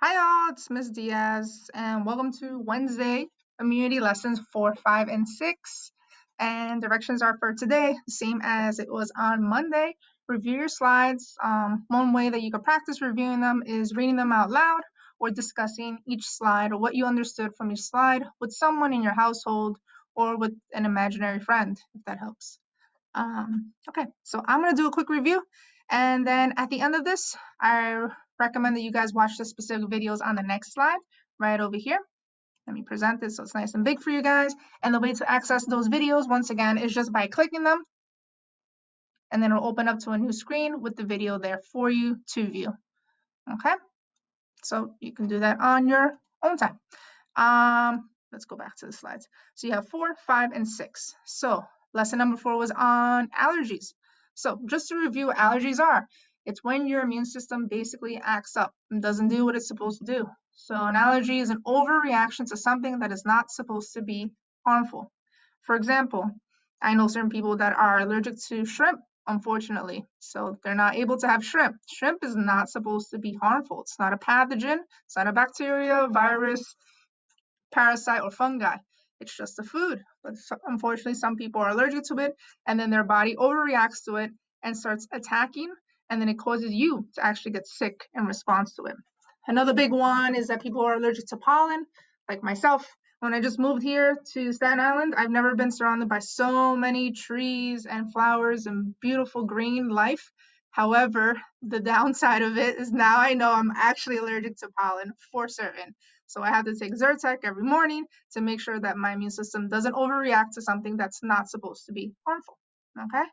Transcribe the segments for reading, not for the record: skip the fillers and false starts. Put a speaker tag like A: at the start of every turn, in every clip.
A: Hi all, it's Ms. Diaz, and welcome to Wednesday Immunity Lessons 4, 5, and 6. And directions are for today, same as it was on Monday. Review your slides. One way that you can practice reviewing them is reading them out loud or discussing each slide or what you understood from each slide with someone in your household or with an imaginary friend, if that helps. Okay, so I'm going to do a quick review, and then at the end of this, I recommend that you guys watch the specific videos on the next slide right over here. Let me present this so it's nice and big for you guys. And the way to access those videos, once again, is just by clicking them, and then it'll open up to a new screen with the video there for you to view. Okay, so you can do that on your own time. Let's go back to the slides. So you have 4, 5, and 6. So lesson number 4 was on allergies. So just to review what allergies are, it's when your immune system basically acts up and doesn't do what it's supposed to do. So an allergy is an overreaction to something that is not supposed to be harmful. For example, I know certain people that are allergic to shrimp, unfortunately. So they're not able to have shrimp. Shrimp is not supposed to be harmful. It's not a pathogen. It's not a bacteria, virus, parasite, or fungi. It's just a food. But unfortunately, some people are allergic to it, and then their body overreacts to it and starts attacking, and then it causes you to actually get sick in response to it. Another big one is that people are allergic to pollen, like myself. When I just moved here to Staten Island, I've never been surrounded by so many trees and flowers and beautiful green life. However, the downside of it is now I know I'm actually allergic to pollen for certain. So I have to take Zyrtec every morning to make sure that my immune system doesn't overreact to something that's not supposed to be harmful. Okay.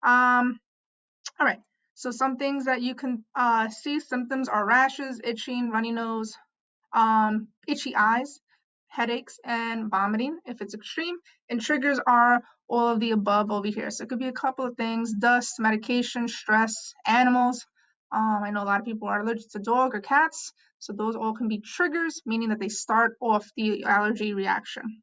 A: All right. So some things that you can see symptoms are rashes, itching, runny nose, itchy eyes, headaches, and vomiting if it's extreme. And triggers are all of the above over here. So it could be a couple of things: dust, medication, stress, animals. I know a lot of people are allergic to dog or cats. So those all can be triggers, meaning that they start off the allergy reaction.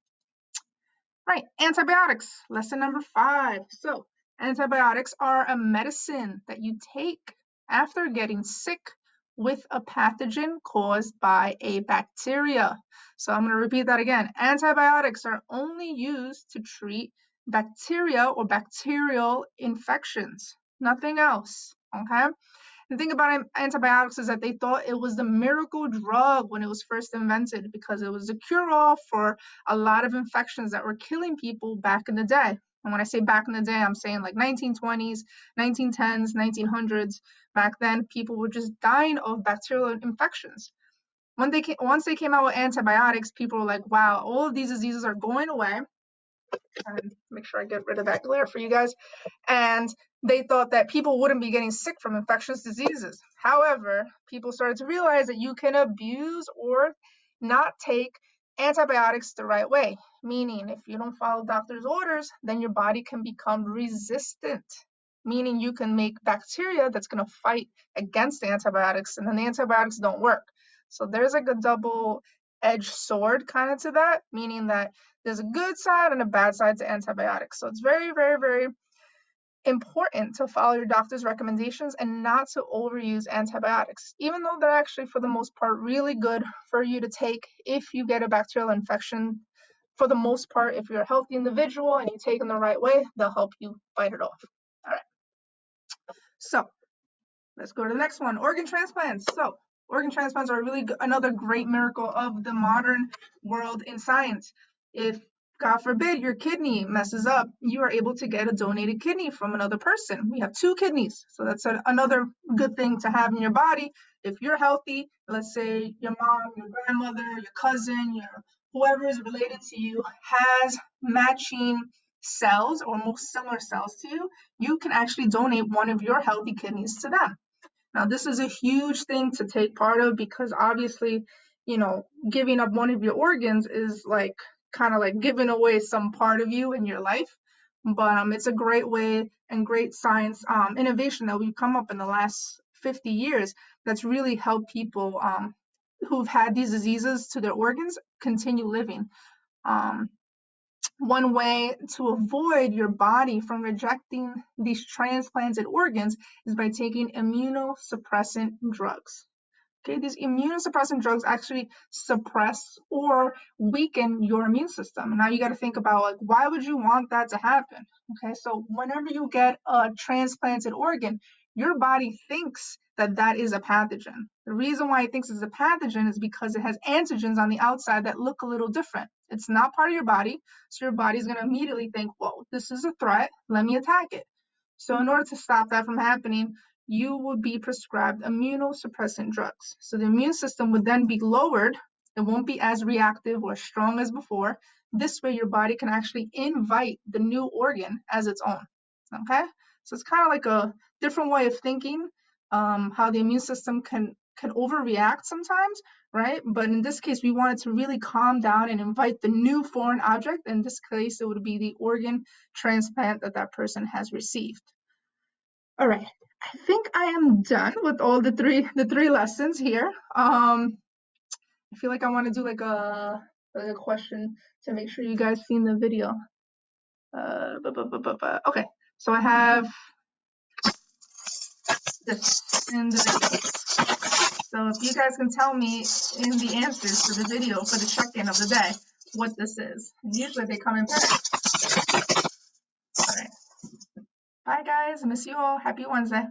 A: Right, antibiotics, lesson number 5. So antibiotics are a medicine that you take after getting sick with a pathogen caused by a bacteria. So I'm going to repeat that again. Antibiotics are only used to treat bacteria or bacterial infections, nothing else. Okay. The thing about antibiotics is that they thought it was the miracle drug when it was first invented because it was a cure-all for a lot of infections that were killing people back in the day. And when I say back in the day, I'm saying like 1920s, 1910s, 1900s. Back then, people were just dying of bacterial infections. Once they came out with antibiotics, people were like, wow, all of these diseases are going away. And make sure I get rid of that glare for you guys. And they thought that people wouldn't be getting sick from infectious diseases. However, people started to realize that you can abuse or not take antibiotics the right way, meaning if you don't follow doctor's orders, then your body can become resistant, meaning you can make bacteria that's going to fight against the antibiotics, and then the antibiotics don't work. So there's like a double-edged sword kind of to that, meaning that there's a good side and a bad side to antibiotics. So it's very, very, very important to follow your doctor's recommendations and not to overuse antibiotics, even though they're actually, for the most part, really good for you to take if you get a bacterial infection. For the most part, if you're a healthy individual and you take them the right way, they'll help you fight it off. All right. So let's go to the next one, organ transplants. So organ transplants are really another great miracle of the modern world in science. If, God forbid, your kidney messes up, you are able to get a donated kidney from another person. We have 2 kidneys, so that's another good thing to have in your body. If you're healthy, let's say your mom, your grandmother, your cousin, whoever is related to you has matching cells or most similar cells to you, you can actually donate one of your healthy kidneys to them. Now, this is a huge thing to take part of because obviously, giving up one of your organs is like kind of like giving away some part of you in your life. But it's a great way and great science innovation that we've come up in the last 50 years that's really helped people who've had these diseases to their organs continue living. One way to avoid your body from rejecting these transplanted organs is by taking immunosuppressant drugs. Okay, these immunosuppressant drugs actually suppress or weaken your immune system. And now you got to think about, like, why would you want that to happen? Okay, so whenever you get a transplanted organ, your body thinks that that is a pathogen. The reason why it thinks it's a pathogen is because it has antigens on the outside that look a little different. It's not part of your body, so your body's going to immediately think, whoa, this is a threat, let me attack it. So in order to stop that from happening, you would be prescribed immunosuppressant drugs. So the immune system would then be lowered. It won't be as reactive or strong as before. This way, your body can actually invite the new organ as its own. Okay? So it's kind of like a different way of thinking, how the immune system can overreact sometimes, right? But in this case, we wanted to really calm down and invite the new foreign object. In this case, it would be the organ transplant that that person has received. All right, I think I am done with all the three lessons here. I feel like I want to do like a question to make sure you guys seen the video. Okay, so I have this in the video. So if you guys can tell me in the answers to the video for the check-in of the day what this is. And usually they come in pairs. All right. Bye guys, miss you all. Happy Wednesday.